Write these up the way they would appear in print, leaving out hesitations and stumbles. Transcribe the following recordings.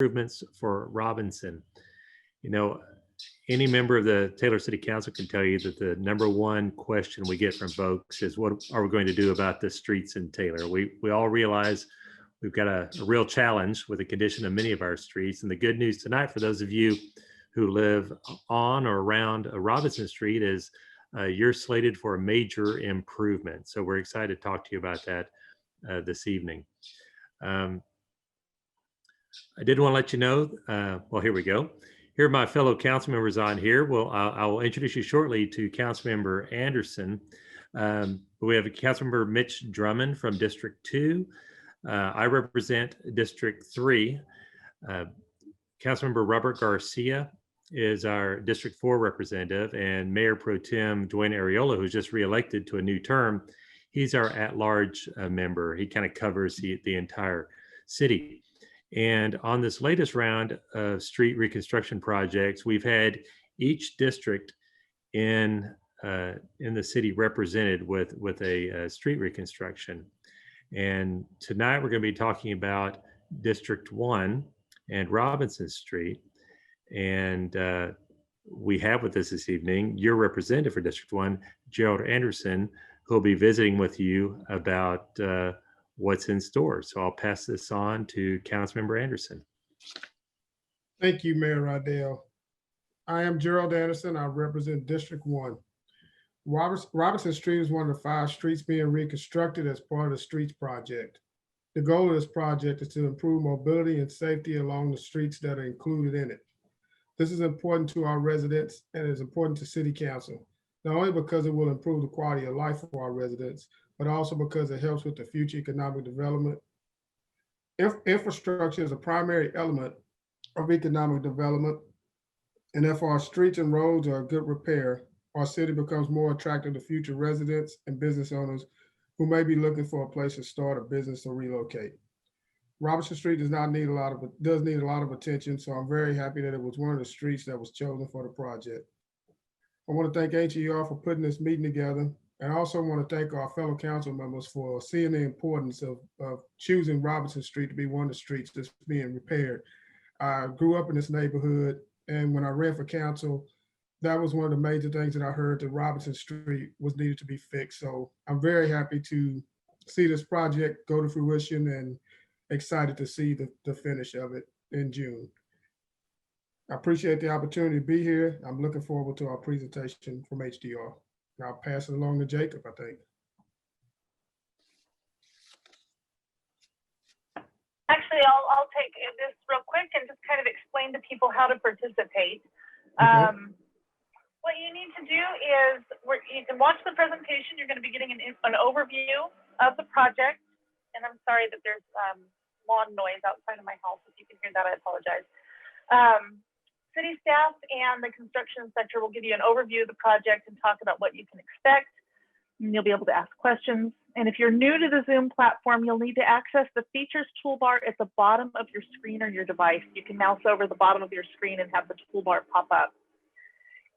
improvements for Robinson. You know, any member of the Taylor City Council can tell you that the number one question we get from folks is, what are we going to do about the streets in Taylor? We all realize we've got a real challenge with the condition of many of our streets. And the good news tonight for those of you who live on or around Robinson Street is you're slated for a major improvement. So we're excited to talk to you about that this evening. I did want to let you know, well, here we go. Here are my fellow council members on here. Well, I will introduce you shortly to Councilmember Anderson. We have a Councilmember Mitch Drummond from District 2. I represent District 3. Councilmember Robert Garcia is our District 4 representative, and Mayor Pro Tem Dwayne Ariola, who's just reelected to a new term, he's our at-large member. He kind of covers the entire city. And on this latest round of street reconstruction projects, we've had each district in the city represented with a street reconstruction. And tonight we're going to be talking about District 1 and Robinson Street. And we have with us this evening your representative for District 1, Gerald Anderson, who will be visiting with you about what's in store. So I'll pass this on to Councilmember Anderson. Thank you, Mayor Rydell. I am Gerald Anderson. I represent District 1. Robinson Street is one of the 5 streets being reconstructed as part of the Streets Project. The goal of this project is to improve mobility and safety along the streets that are included in it. This is important to our residents and is important to City Council, not only because it will improve the quality of life for our residents, but also because it helps with the future economic development. Infrastructure is a primary element of economic development, and if our streets and roads are in good repair, our city becomes more attractive to future residents and business owners who may be looking for a place to start a business or relocate. Robinson Street does need a lot of attention, so I'm very happy that it was one of the streets that was chosen for the project. I want to thank HER for putting this meeting together, and I also want to thank our fellow council members for seeing the importance of choosing Robinson Street to be one of the streets that's being repaired. I grew up in this neighborhood, and when I ran for council, that was one of the major things that I heard, that Robinson Street was needed to be fixed. So I'm very happy to see this project go to fruition and excited to see the finish of it in June. I appreciate the opportunity to be here. I'm looking forward to our presentation from HDR. I'll pass it along to Jacob, I think. Actually, I'll take this real quick and just kind of explain to people how to participate. Okay. What you need to do is, you can watch the presentation. You're going to be getting an overview of the project. And I'm sorry that there's lawn noise outside of my house. If you can hear that, I apologize. City staff and the construction sector will give you an overview of the project and talk about what you can expect. And you'll be able to ask questions. And if you're new to the Zoom platform, you'll need to access the features toolbar at the bottom of your screen or your device. You can mouse over the bottom of your screen and have the toolbar pop up.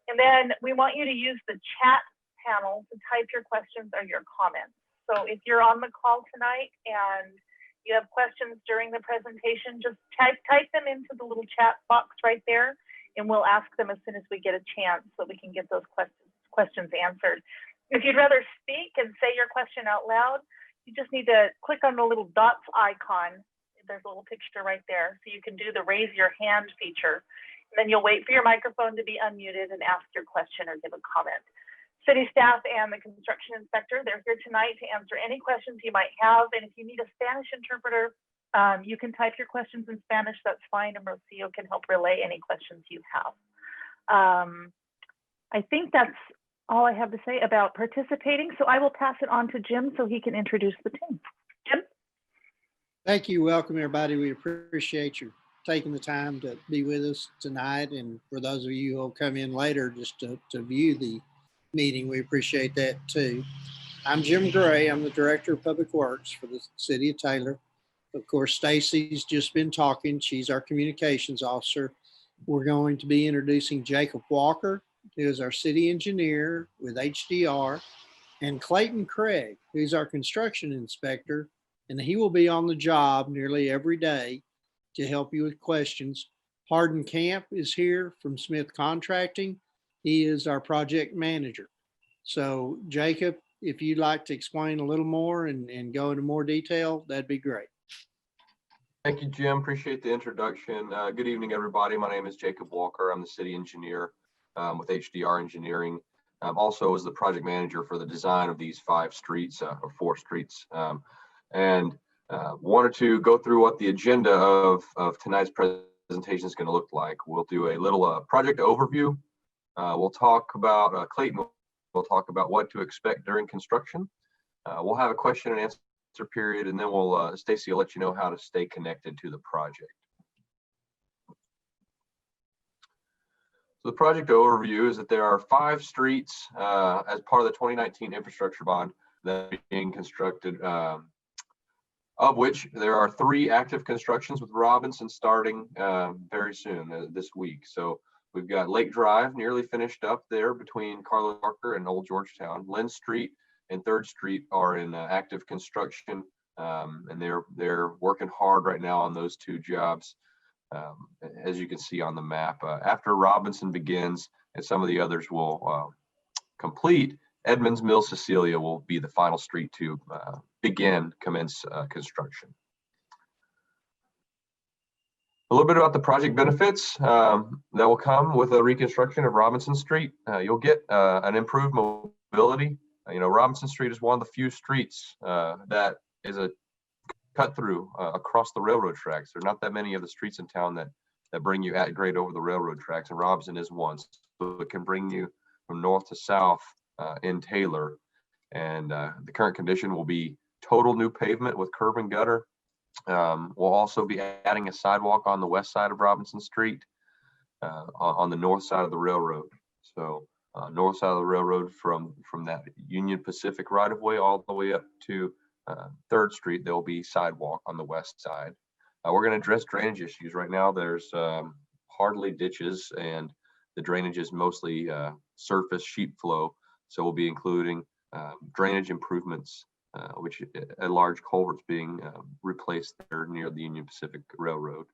And then we want you to use the chat panel to type your questions or your comments. So if you're on the call tonight and you have questions during the presentation, just type them into the little chat box right there, and we'll ask them as soon as we get a chance so we can get those questions answered. If you'd rather speak and say your question out loud, you just need to click on the little dots icon. There's a little picture right there. So you can do the raise your hand feature. And then you'll wait for your microphone to be unmuted and ask your question or give a comment. City staff and the construction inspector, they're here tonight to answer any questions you might have. And if you need a Spanish interpreter, you can type your questions in Spanish, that's fine, and Rocio can help relay any questions you have. I think that's all I have to say about participating. So I will pass it on to Jim so he can introduce the team. Jim? Thank you. Welcome, everybody. We appreciate you taking the time to be with us tonight. And for those of you who will come in later just to view the meeting, we appreciate that too. I'm Jim Gray. I'm the Director of Public Works for the City of Taylor. Of course, Stacy's just been talking. She's our Communications Officer. We're going to be introducing Jacob Walker, who is our City Engineer with HDR, and Clayton Craig, who's our Construction Inspector, and he will be on the job nearly every day to help you with questions. Hardin Camp is here from Smith Contracting. He is our project manager. So Jacob, if you'd like to explain a little more and go into more detail, that'd be great. Thank you, Jim. Appreciate the introduction. Good evening, everybody. My name is Jacob Walker. I'm the city engineer with HDR Engineering. Also as the project manager for the design of these 5 streets or 4 streets. And wanted to go through what the agenda of tonight's presentation is going to look like. We'll do a little project overview. We'll talk about Clayton. We'll talk about what to expect during construction. We'll have a question and answer period, and then we'll Stacy will let you know how to stay connected to the project. So the project overview is that there are 5 streets as part of the 2019 infrastructure bond that are being constructed, of which there are 3 active constructions with Robinson starting very soon this week. So we've got Lake Drive nearly finished up there between Carlos Parker and Old Georgetown. Lynn Street and 3rd Street are in active construction, and they're working hard right now on those 2 jobs. As you can see on the map, after Robinson begins and some of the others will complete, Edmonds Mill Cecilia will be the final street to commence construction. A little bit about the project benefits that will come with a reconstruction of Robinson Street. You'll get an improved mobility. Robinson Street is one of the few streets that is a cut through across the railroad tracks. There are not that many of the streets in town that bring you at grade over the railroad tracks, and Robinson is one. So it can bring you from north to south in Taylor. And the current condition will be total new pavement with curb and gutter. We'll also be adding a sidewalk on the west side of Robinson Street on the north side of the railroad. So north side of the railroad from that Union Pacific right of way all the way up to 3rd Street, there'll be sidewalk on the west side. We're going to address drainage issues. Right now, there's hardly ditches, and the drainage is mostly surface sheet flow. So we'll be including drainage improvements, which a large culvert's being replaced there near the Union Pacific Railroad.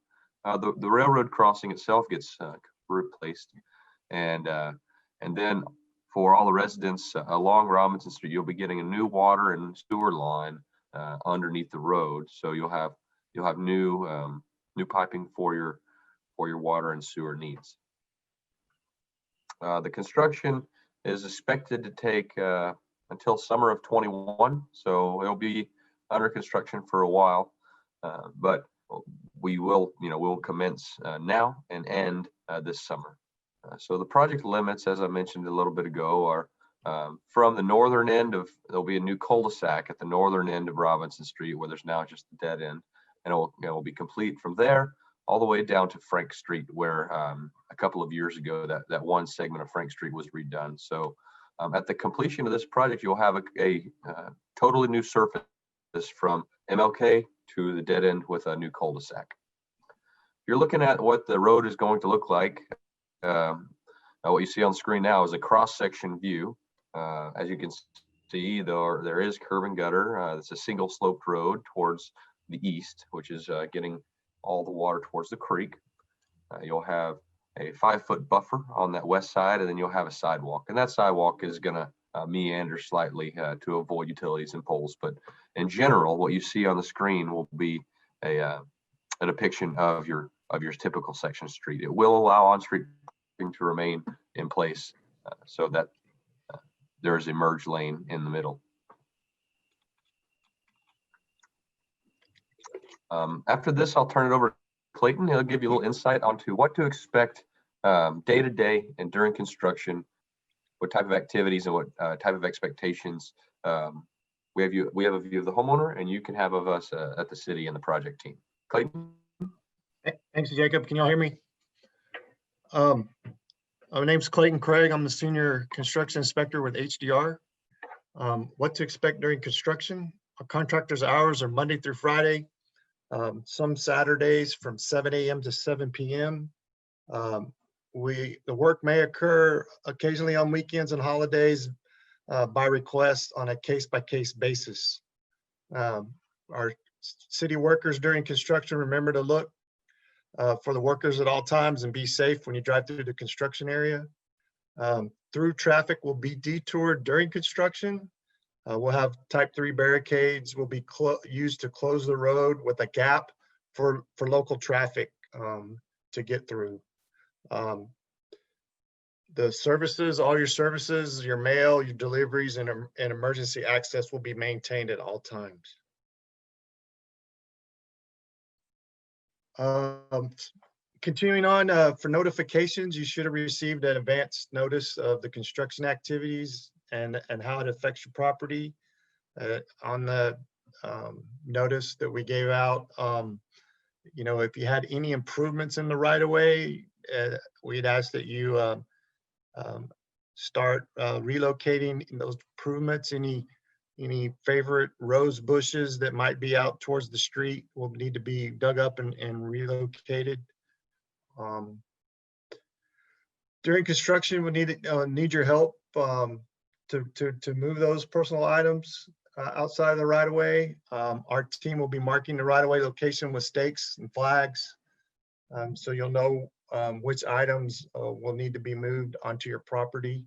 The railroad crossing itself gets replaced, and then for all the residents along Robinson Street, you'll be getting a new water and sewer line underneath the road. So you'll have new piping for your water and sewer needs. The construction is expected to take until summer of 21, so it'll be under construction for a while, but we'll commence now and end this summer. So the project limits, as I mentioned a little bit ago, are from the northern end there'll be a new cul-de-sac at the northern end of Robinson Street where there's now just a dead end, and it will be complete from there all the way down to Frank Street, where a couple of years ago that one segment of Frank Street was redone. So at the completion of this project, you'll have a totally new surface from MLK to the dead end with a new cul-de-sac. You're looking at what the road is going to look like. What you see on the screen now is a cross-section view. As you can see, there is curb and gutter. It's a single sloped road towards the east, which is getting all the water towards the creek. You'll have a 5-foot buffer on that west side, and then you'll have a sidewalk. And that sidewalk is going to meander slightly to avoid utilities and poles. But in general, what you see on the screen will be a depiction of your typical section street. It will allow on-street to remain in place so that there is a merge lane in the middle. After this, I'll turn it over to Clayton. He'll give you a little insight onto what to expect day to day and during construction, what type of activities and what type of expectations we have a view of the homeowner, and you can have of us at the city and the project team. Clayton. Thanks, Jacob. Can y'all hear me? My name's Clayton Craig. I'm the senior construction inspector with HDR. What to expect during construction? Our contractors' hours are Monday through Friday, some Saturdays from 7 a.m. to 7 p.m. The work may occur occasionally on weekends and holidays by request on a case-by-case basis. Our city workers during construction, remember to look for the workers at all times and be safe when you drive through the construction area. Through traffic will be detoured during construction. We'll have type 3 barricades will be used to close the road with a gap for local traffic to get through. The services, all your services, your mail, your deliveries, and emergency access will be maintained at all times. Continuing on, for notifications, you should have received an advance notice of the construction activities and how it affects your property. On the notice that we gave out, you know, if you had any improvements in the right of way, we'd ask that you start relocating those improvements. Any favorite rose bushes that might be out towards the street will need to be dug up and relocated. During construction, we need your help to move those personal items outside of the right of way. Our team will be marking the right of way location with stakes and flags, so you'll know which items will need to be moved onto your property.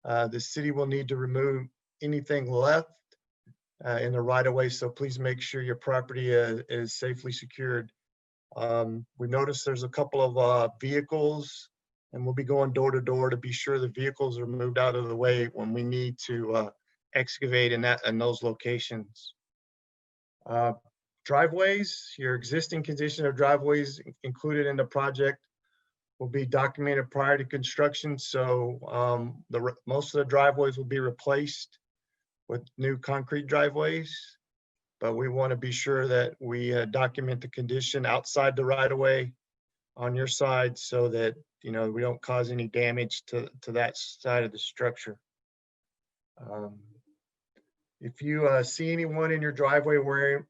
The city will need to remove anything left in the right of way, so please make sure your property is safely secured. We noticed there's a couple of vehicles, and we'll be going door to door to be sure the vehicles are moved out of the way when we need to excavate in those locations. Driveways, your existing condition of driveways included in the project will be documented prior to construction. So most of the driveways will be replaced with new concrete driveways, but we want to be sure that we document the condition outside the right of way on your side so that, you know, we don't cause any damage to that side of the structure. If you see anyone in your driveway wearing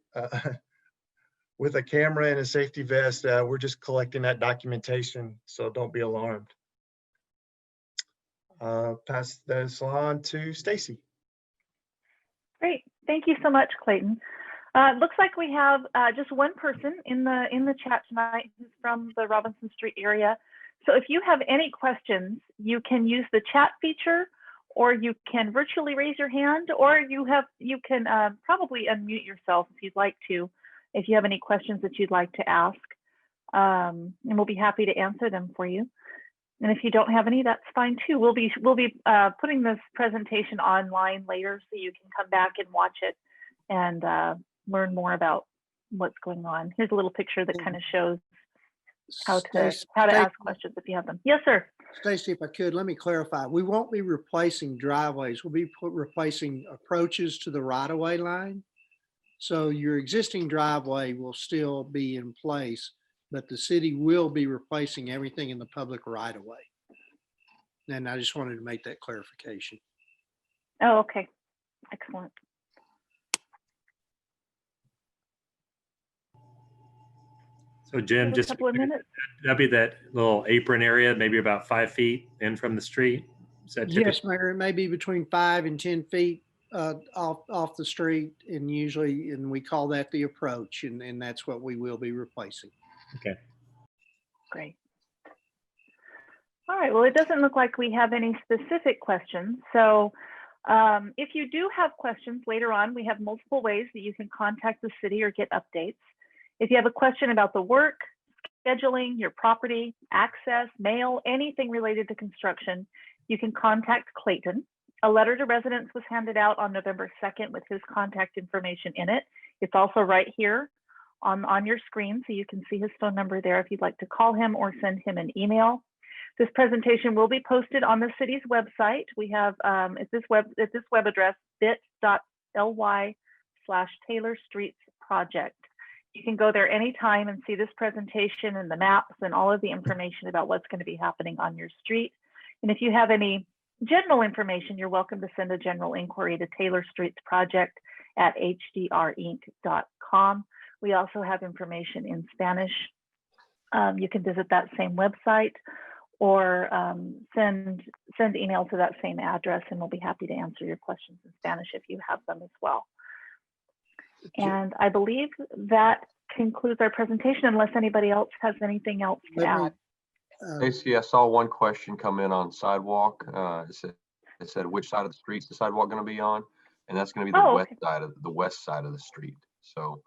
with a camera and a safety vest, we're just collecting that documentation, so don't be alarmed. Pass this on to Stacy. Great. Thank you so much, Clayton. Looks like we have just one person in the chat tonight who's from the Robinson Street area. So if you have any questions, you can use the chat feature, or you can virtually raise your hand, or you can probably unmute yourself if you'd like to, if you have any questions that you'd like to ask, and we'll be happy to answer them for you. And if you don't have any, that's fine too. We'll be putting this presentation online later, so you can come back and watch it and learn more about what's going on. Here's a little picture that kind of shows how to ask questions if you have them. Yes, sir. Stacy, if I could, let me clarify. We won't be replacing driveways. We'll be replacing approaches to the right-of-way line. So your existing driveway will still be in place, but the city will be replacing everything in the public right-of-way. And I just wanted to make that clarification. Oh, okay. Excellent. So Jim, just a couple of minutes. That'd be that little apron area, maybe about 5 feet in from the street. Is that Yes, Mayor, it may be between 5 and 10 feet off the street, and we call that the approach, and that's what we will be replacing. Okay. Great. All right, well, it doesn't look like we have any specific questions. So if you do have questions later on, we have multiple ways that you can contact the city or get updates. If you have a question about the work, scheduling, your property, access, mail, anything related to construction, you can contact Clayton. A letter to residents was handed out on November 2nd with his contact information in it. It's also right here on your screen, so you can see his phone number there if you'd like to call him or send him an email. This presentation will be posted on the city's website. We have at this web address, bit.ly/Taylor Streets Project. You can go there anytime and see this presentation and the maps and all of the information about what's going to be happening on your street. And if you have any general information, you're welcome to send a general inquiry to Taylor Streets Project at hdrinc.com. We also have information in Spanish. You can visit that same website or send email to that same address, and we'll be happy to answer your questions in Spanish if you have them as well. And I believe that concludes our presentation unless anybody else has anything else to Let me, add. Casey, I saw one question come in on sidewalk. It said which side of the street is the sidewalk going to be on? And that's going to be the Oh, west okay. side of the west side of the street. So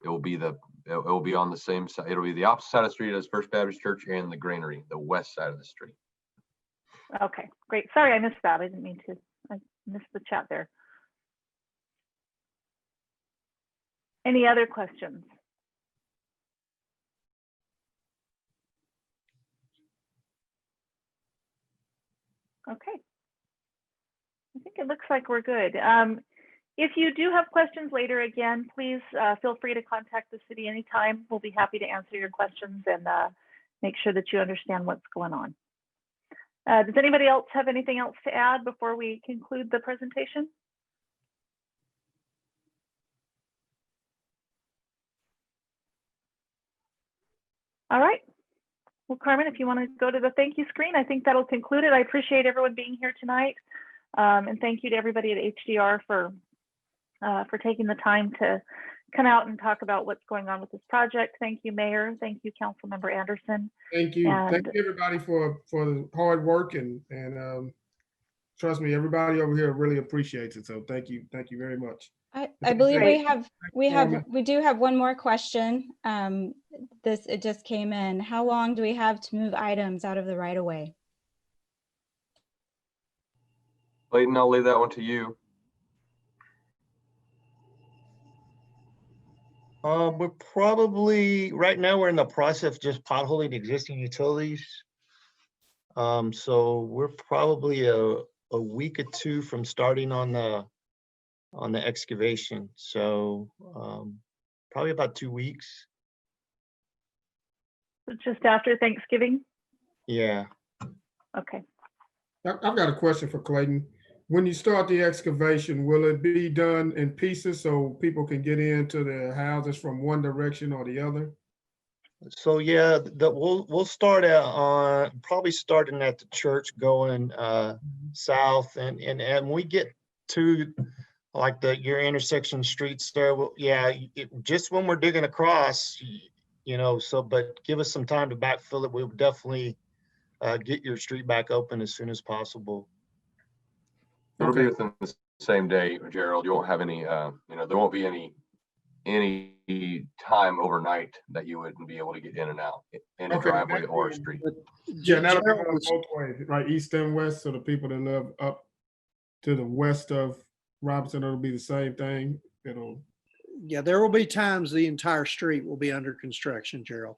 it will be on the same side. It'll be the opposite side of the street as First Baptist Church and the Granary, the west side of the street. Okay, great. Sorry, I missed that. I didn't mean to. I missed the chat there. Any other questions? Okay. I think it looks like we're good. If you do have questions later, again, please feel free to contact the city anytime. We'll be happy to answer your questions and make sure that you understand what's going on. Does anybody else have anything else to add before we conclude the presentation? All right. Well, Carmen, if you want to go to the thank you screen, I think that'll conclude it. I appreciate everyone being here tonight. And thank you to everybody at HDR for taking the time to come out and talk about what's going on with this project. Thank you, Mayor. Thank you, Councilmember Anderson. Thank you. And Thank you, everybody, for the hard work and trust me, everybody over here really appreciates it. So thank you very much. I believe Great. we do have one more question. It just came in. How long do we have to move items out of the right of way? Clayton, I'll leave that one to you. We're probably, right now, we're in the process of just potholing existing utilities. So we're probably a week or two from starting on the excavation. So probably about 2 weeks. just after Thanksgiving? Yeah. Okay. I've got a question for Clayton. When you start the excavation, will it be done in pieces so people can get into their houses from one direction or the other? So yeah, we'll start out on probably starting at the church going south, and we get to like your intersection streets there. Well, yeah, just when we're digging across, but give us some time to backfill it. We'll definitely get your street back open as soon as possible. It'll Okay. be within the same day, Gerald. You won't have any, there won't be any time overnight that you wouldn't be able to get in and out in a Okay, driveway that's or a good. street. Yeah, that'll be Gerald going was- both ways, right? East and west. So the people that live up to the west of Robinson, it'll be the same thing. Yeah, there will be times the entire street will be under construction, Gerald.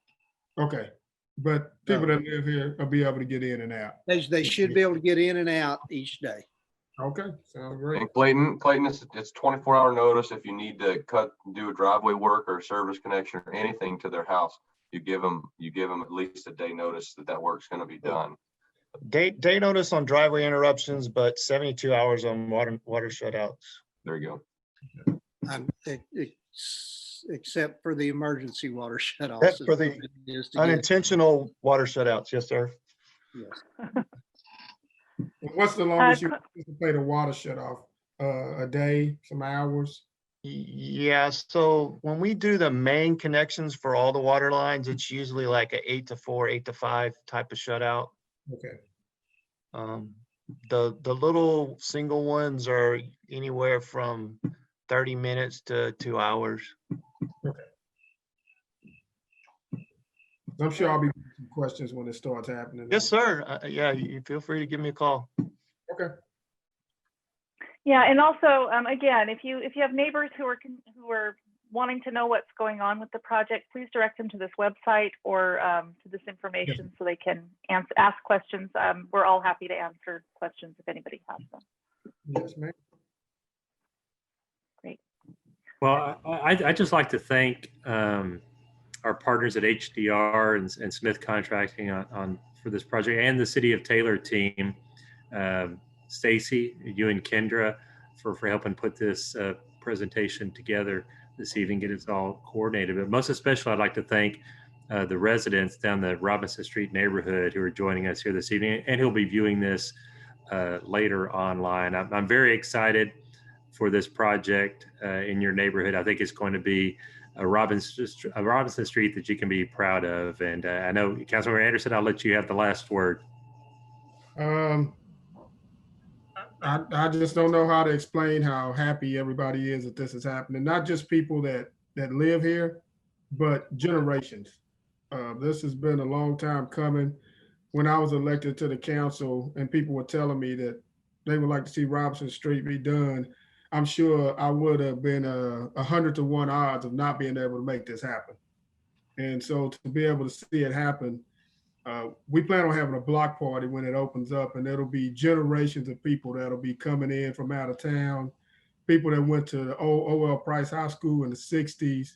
Okay. But people that live here will be able to get in and out. They should be able to get in and out each day. Okay, sounds great. And Clayton, it's 24-hour notice. If you need to do a driveway work or a service connection or anything to their house, you give them at least a day notice that work's going to be done. Day notice on driveway interruptions, but 72 hours on water shutouts. There you go. Except for the emergency water shutoffs. Except for the unintentional water shutouts. Yes, sir. Yes. What's the longest you anticipate a water shut off? A day, some hours? Yeah, so when we do the main connections for all the water lines, it's usually like a 8 to 4, 8 to 5 type of shutout. Okay. The little single ones are anywhere from 30 minutes to 2 hours. Okay. I'm sure I'll be getting some questions when it starts happening. Yes, sir. Yeah, you feel free to give me a call. Okay. Yeah, and also, again, if you have neighbors who are wanting to know what's going on with the project, please direct them to this website or to this information so they can ask questions. We're all happy to answer questions if anybody has them. Yes, ma'am. Great. Well, I'd just like to thank our partners at HDR and Smith Contracting for this project, and the City of Taylor team, Stacy, you and Kendra, for helping put this presentation together this evening, get it all coordinated. But most especially, I'd like to thank the residents down the Robinson Street neighborhood who are joining us here this evening, and who'll be viewing this later online. I'm very excited for this project in your neighborhood. I think it's going to be a Robinson Street that you can be proud of. And I know, Councilmember Anderson, I'll let you have the last word. I just don't know how to explain how happy everybody is that this is happening. Not just people that live here, but generations. This has been a long time coming. When I was elected to the council and people were telling me that they would like to see Robinson Street redone, I'm sure I would have been 100 to 1 odds of not being able to make this happen. And so to be able to see it happen, we plan on having a block party when it opens up, and it'll be generations of people that'll be coming in from out of town, people that went to the old O.L. Price High School in the 60s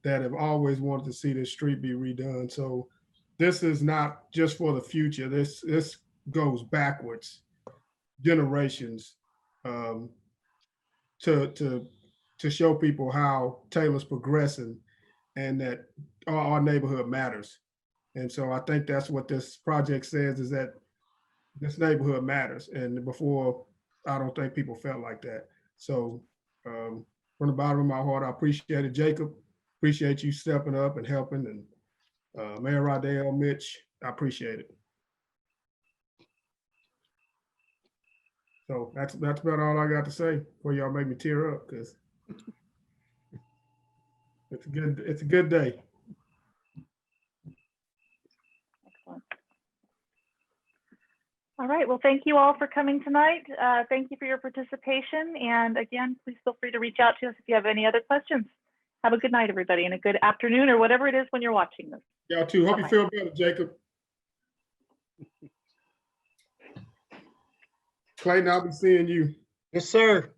that have always wanted to see this street be redone. So this is not just for the future. This goes backwards generations to show people how Taylor's progressing and that our neighborhood matters. And so I think that's what this project says, is that this neighborhood matters. And before, I don't think people felt like that. So from the bottom of my heart, I appreciate it, Jacob. Appreciate you stepping up and helping. And Mayor Rodale, Mitch, I appreciate it. So that's about all I got to say before y'all make me tear up, because it's a good day. Excellent. All right. Well, thank you all for coming tonight. Thank you for your participation. And again, please feel free to reach out to us if you have any other questions. Have a good night, everybody, and a good afternoon or whatever it is when you're watching this. Y'all too. Hope you feel better, Jacob. Clayton, I'll be seeing you. Yes, sir.